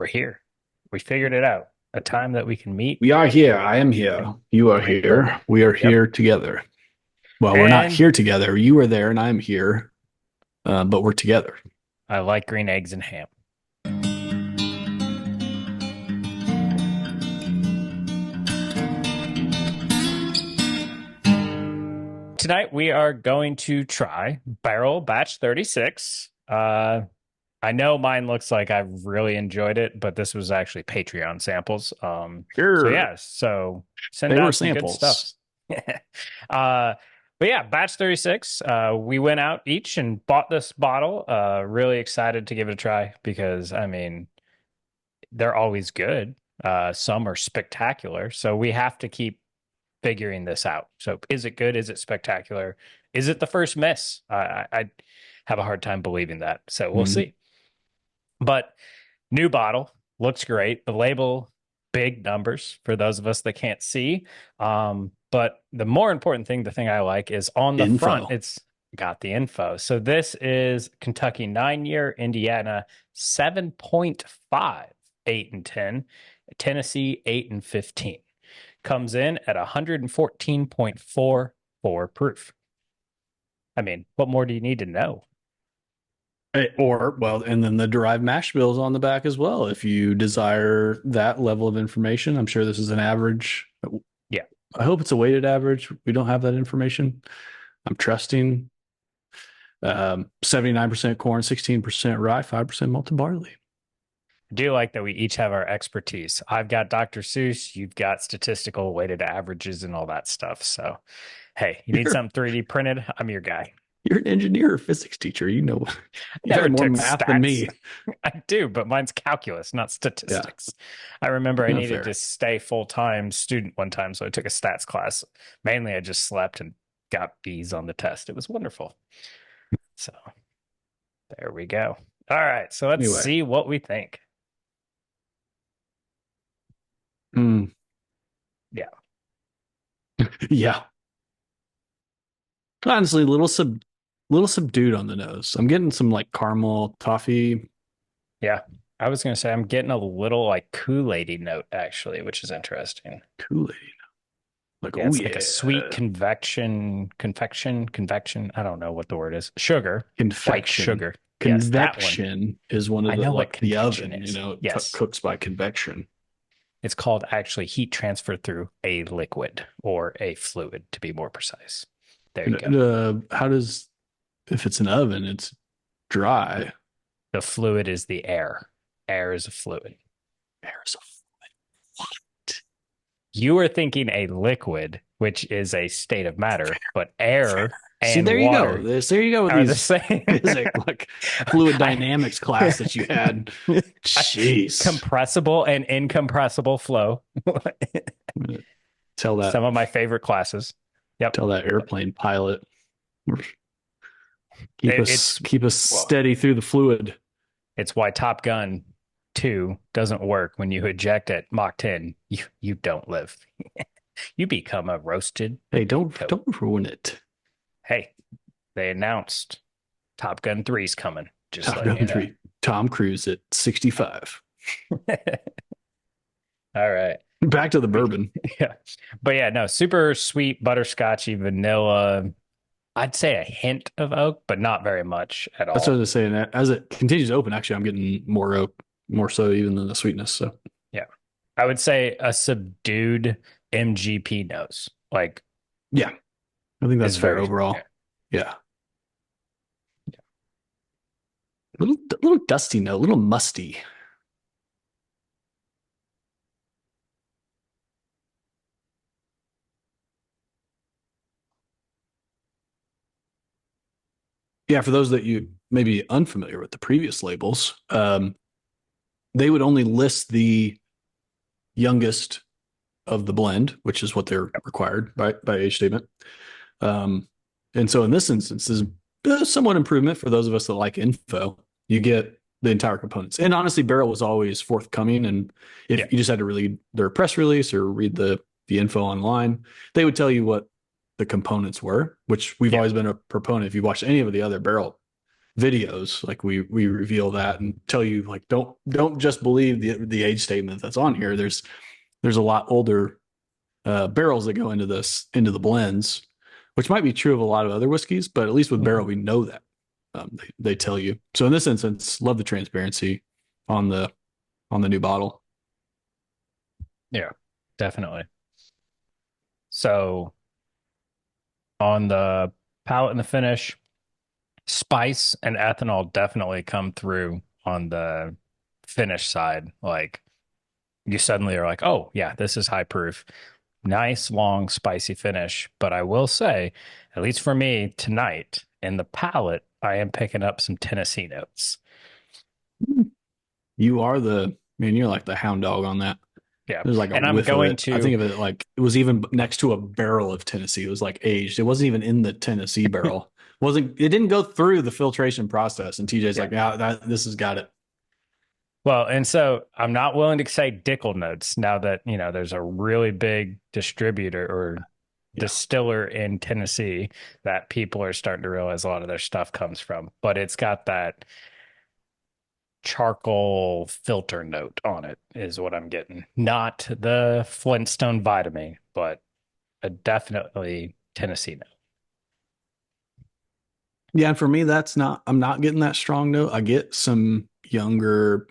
We're here. We figured it out. A time that we can meet. We are here. I am here. You are Drink bourbon. here. We are Yep. here together. Well, we're not And here together. You are there and I'm here, but we're together. I like green eggs and ham. Tonight we are going to try Barrel Batch 36. I know mine looks like I've really enjoyed it, but this was actually Patreon samples. So Sure. yeah, so send They were out some good stuff. samples. But yeah, batch 36. We went out each and bought this bottle. Really excited to give it a try because I mean, they're always good. Some are spectacular. So we have to keep figuring this out. So is it good? Is it spectacular? Is it the first miss? I have a hard time believing that. So we'll Mhm. see. But new bottle looks great. The label, big numbers for those of us that can't see. But the more important thing, the thing I like is on the front, Info. it's got the info. So this is Kentucky 9 year, Indiana 7.5, 8 and 10, Tennessee 8 and 15. Comes in at 114.44 proof. I mean, what more do you need to know? Or, and then the derived mash bills on the back as well. If you desire that level of information, I'm sure this is an average. Yeah. I hope it's a weighted average. We don't have that information. I'm trusting 79% corn, 16% rye, 5% malted barley. I do like that we each have our expertise. I've got Dr. Seuss, you've got statistical weighted averages and all that stuff. So, hey, you need You're, something 3D printed? I'm your guy. you're an engineer or physics teacher. I You never had more took math than stats. me. I do, but mine's calculus, not Yeah, statistics. I remember I not needed to fair. stay full time student one time, so I took a stats class. Mainly, I just slept and got B's on the test. It was wonderful. So, there we go. All right, so let's Anyway, see what we think. mm, Yeah. yeah. Honestly, little subdued on the nose. I'm getting some like caramel toffee. Yeah. I was going to say I'm getting a little like Kool-Aid note actually, which is interesting. Kool-Aid. Like, Yeah, oh it's like a sweet yeah, convection. I don't know what the word is. Sugar, white convection. sugar. Yes, that one. Convection is one of I the know what like the convection oven. is. Yes. Cooks by convection. It's called actually heat transfer through a liquid or a fluid to be more precise. There you go. How does if it's an oven, it's dry. The fluid is the air. Air is a fluid. There's a what? You are thinking a liquid, which is a state of matter, but air See, and there you go. water There you go with are the these same. physics, like fluid I dynamics class that you had. Jeez. compressible and incompressible flow. I'm gonna tell that Some of my favorite classes. Yep. tell that airplane pilot keep us It's keep us well, steady through the fluid. it's why Top Gun 2 doesn't work when you eject at Mach 10. You don't live. You become a roasted Hey, toad. don't ruin it. Hey, they announced Top Gun 3's coming. Just Top letting Gun you know. 3. Tom Cruise at 65. All right. Back to the bourbon. Yeah. But yeah, no, super sweet, butterscotchy, vanilla. I'd say a hint of oak, but not very much at That's what I all. was saying. As it continues to open, actually, I'm getting more oak, more so even than the sweetness. So Yeah. I would say a subdued MGP nose. Like yeah, I think that's is fair very yeah. overall. Yeah, little dusty note, a little musty. Yeah, for those that you may be unfamiliar with the previous labels, they would only list the youngest of the blend, which is what they're required by age statement. Um, and so in this instance, is somewhat improvement for those of us that like info. You get the entire components. And honestly, Barrel was always forthcoming. And Yeah. if you just had to read their press release or read the info online, they would tell you what the components were, which we've Yeah. always been a proponent. If you watched any of the other Barrel videos, like we reveal that and tell you like don't just believe the age statement that's on here. There's a lot older barrels that go into the blends, which might be true of a lot of other whiskeys, but at least with Barrel Mhm. we know that they tell you. So in this instance, love the transparency on the new bottle. Yeah, definitely. So on the palate and the finish, spice and ethanol definitely come through on the finish side. Like you suddenly are like, oh, yeah, this is high proof. Nice, long, spicy finish. But I will say, at least for me tonight, in the palate, I am picking up some Tennessee notes. You are the man. You're like the hound dog on that. Yeah. There's like a And I'm whiff of going it. I to, think of it like it was even next to a barrel of Tennessee. It was like aged. It wasn't even in the Tennessee barrel. It didn't go through the filtration process. And TJ's yeah. like, yeah, this has got it. Well, and so I'm not willing to say Dickel notes now that, there's a really big distributor or Yeah. distiller in Tennessee that people are starting to realize a lot of their stuff comes from. But it's got that charcoal filter note on it, is what I'm getting. Not the Flintstone vitamin, but a definitely Tennessee note. Yeah. And for me, I'm not getting that strong note. I get some younger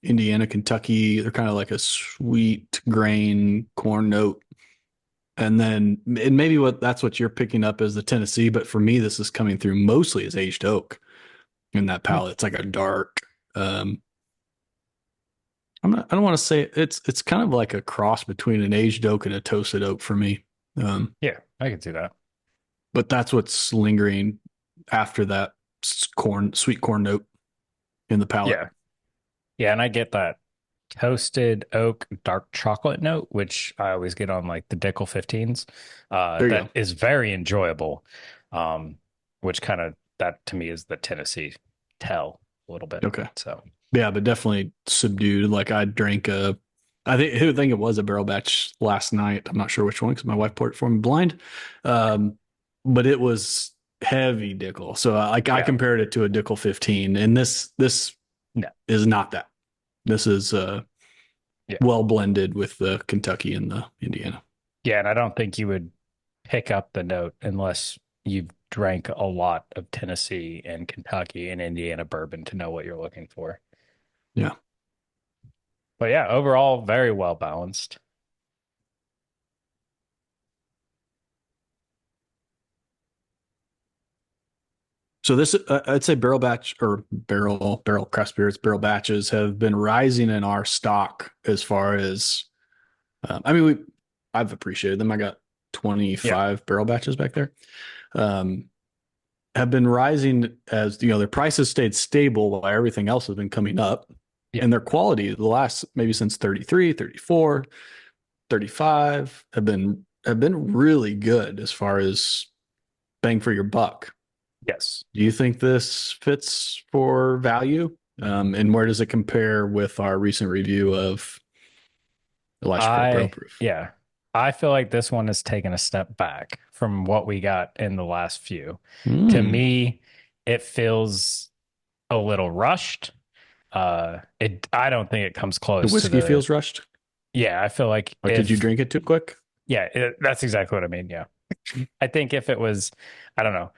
Indiana, Kentucky. They're kind of like a sweet grain corn note. And maybe that's what you're picking up as the Tennessee. But for me, this is coming through mostly as aged oak in that Hmm. palate. It's like a dark, um, I don't want to say it's kind of like a cross between an aged oak and a toasted oak for me. Um, Yeah, I can see that. but that's what's lingering after that sweet corn note in the palate. Yeah. Yeah, and I get that toasted oak dark chocolate note, which I always get on like the Dickel 15s. There you That go. is very enjoyable. Um, which kind of that to me is the Tennessee tell a little bit. Okay. So Yeah, but definitely subdued. Like I think it was a barrel batch last night. I'm not sure which one because my wife poured it for me blind. Um, but it was heavy Dickel. So I yeah, compared it to a Dickel 15, and this no, is not that. This is yeah, well blended with the Kentucky and the Indiana. yeah, and I don't think you would pick up the note unless you've drank a lot of Tennessee and Kentucky and Indiana bourbon to know what you're looking for. Yeah. But yeah, overall, very well balanced. So this, I'd say barrel craft spirits, barrel batches have been rising in our stock as far as, I mean, I've appreciated them. I got Yeah, 25 barrel batches back there. Um, have been rising as, their prices stayed stable while everything else has been coming up. yeah, And their quality, the last maybe since 33, 34, 35 have been really good as far as bang for your buck. yes. Do you think this fits for value? And where does it compare with our recent review of Elijah Craig Barrel Proof? Yeah, I feel like this one has taken a step back from what we got in the last few. To Mm. me, it feels a little rushed. I don't think it comes The close to whiskey the, feels rushed. yeah, I feel like Like, did you if, drink it too quick? yeah, that's exactly what I mean. Yeah. I think if it was, I don't know,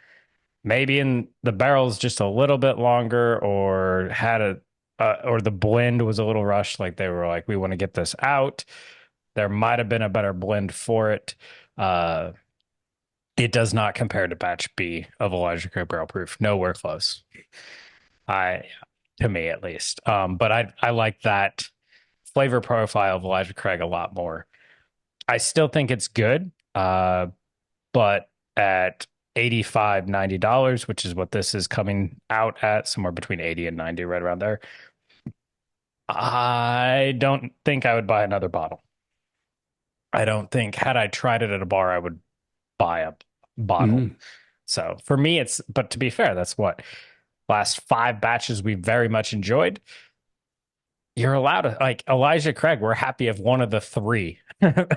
maybe in the barrel's just a little bit longer or or the blend was a little rushed, like they were like, we want to get this out. There might have been a better blend for it. Uh, it does not compare to batch B of Elijah Craig Barrel Proof. Nowhere close. I, to me at least. But I like that flavor profile of Elijah Craig a lot more. I still think it's good. But at 85 $90, which is what this is coming out at, somewhere between 80 and 90, right around there. I don't think I would buy another bottle. I don't think had I tried it at a bar, I would buy a bottle. Mm. So for me, but to be fair, that's what last five batches we very much enjoyed. You're allowed to, like Elijah Craig, we're happy if one of the three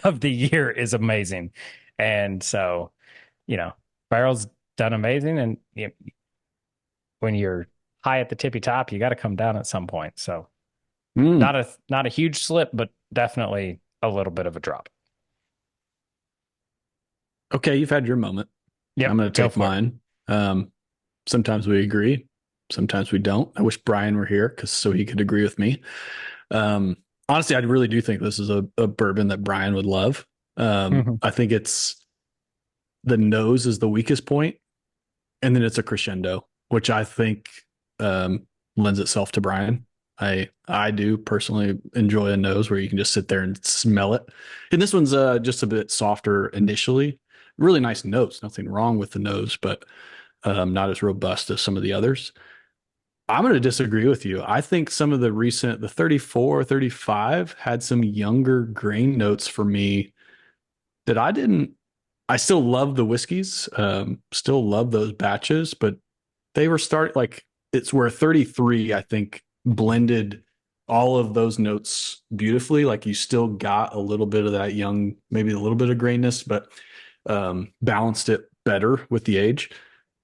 of the year is amazing. And so, Barrel's done amazing. And when you're high at the tippy top, you got to come down at some point. So Mm. not a huge slip, but definitely a little bit of a drop. Okay, you've had your moment. I'm Yep, going to go take for it. mine. Sometimes we agree, sometimes we don't. I wish Brian were here because so he could agree with me. Um, Honestly, I really do think this is a bourbon that Brian would love. Mhm. I think it's the nose is the weakest point, and then it's a crescendo, which I think um, lends itself to Brian. I do personally enjoy a nose where you can just sit there and smell it. And this one's just a bit softer initially. Really nice nose. Nothing wrong with the nose, but not as robust as some of the others. I'm going to disagree with you. I think some of the 34, 35 had some younger grain notes for me that I didn't. I still love the whiskeys, still love those batches, but they were it's where 33, I think, blended all of those notes beautifully. Like you still got a little bit of that young, maybe a little bit of grainness, but balanced it better with the age.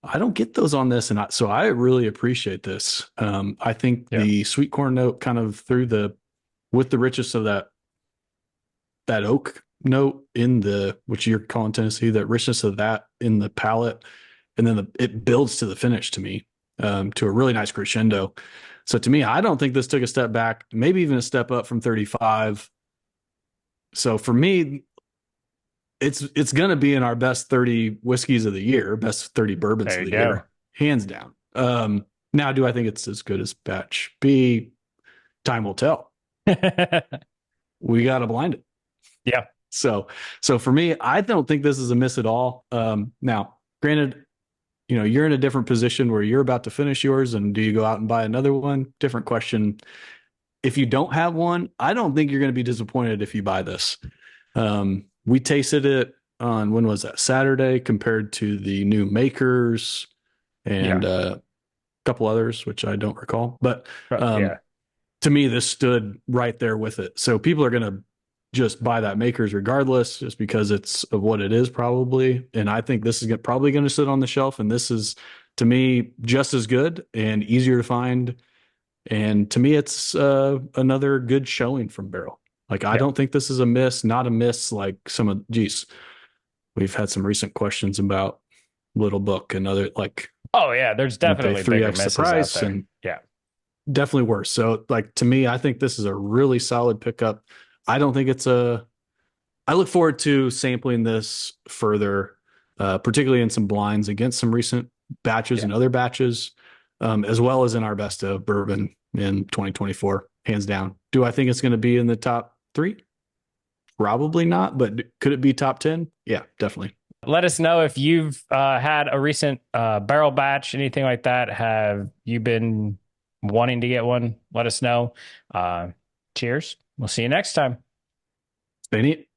I don't get those on this, and so I really appreciate this. I think Yeah. the sweet corn note kind of through the with the richness of that oak note in the which you're calling Tennessee, that richness of that in the palate, and then it builds to the finish to me, to a really nice crescendo. So to me, I don't think this took a step back, maybe even a step up from 35. So for me, it's gonna be in our best 30 whiskeys of the year, best 30 bourbons There of you the go. year, hands down. Now, do I think it's as good as Batch B? Time will tell. We got to blind it. Yeah. So, so for me, I don't think this is a miss at all. Now, granted, you're in a different position where you're about to finish yours, and do you go out and buy another one? Different question. If you don't have one, I don't think you're going to be disappointed if you buy this. We tasted it on when was that Saturday compared to the new makers Yeah. and a couple others, which I don't recall. But Yeah. to me, this stood right there with it. So people are going to just buy that makers regardless, just because it's of what it is probably. And I think this is probably going to sit on the shelf. And this is to me just as good and easier to find. And to me, it's another good showing from Barrel. Like I Yeah. don't think this is a miss, not a miss like some of. Geez, we've had some recent questions about Little Book and other like Oh yeah, there's you pay definitely three bigger x the misses out price there. and Yeah. definitely worse. So like to me, I think this is a really solid pickup. I don't think it's a. I look forward to sampling this further, particularly in some blinds against some recent batches Yeah. and other batches, as well as in our best of bourbon in 2024, hands down. Do I think it's going to be in the top three? Probably not, but could it be top 10? Yeah, definitely. Let us know if you've had a recent barrel batch, anything like that. Have you been wanting to get one? Let us know. Uh, Cheers. We'll see you next time. Stay neat.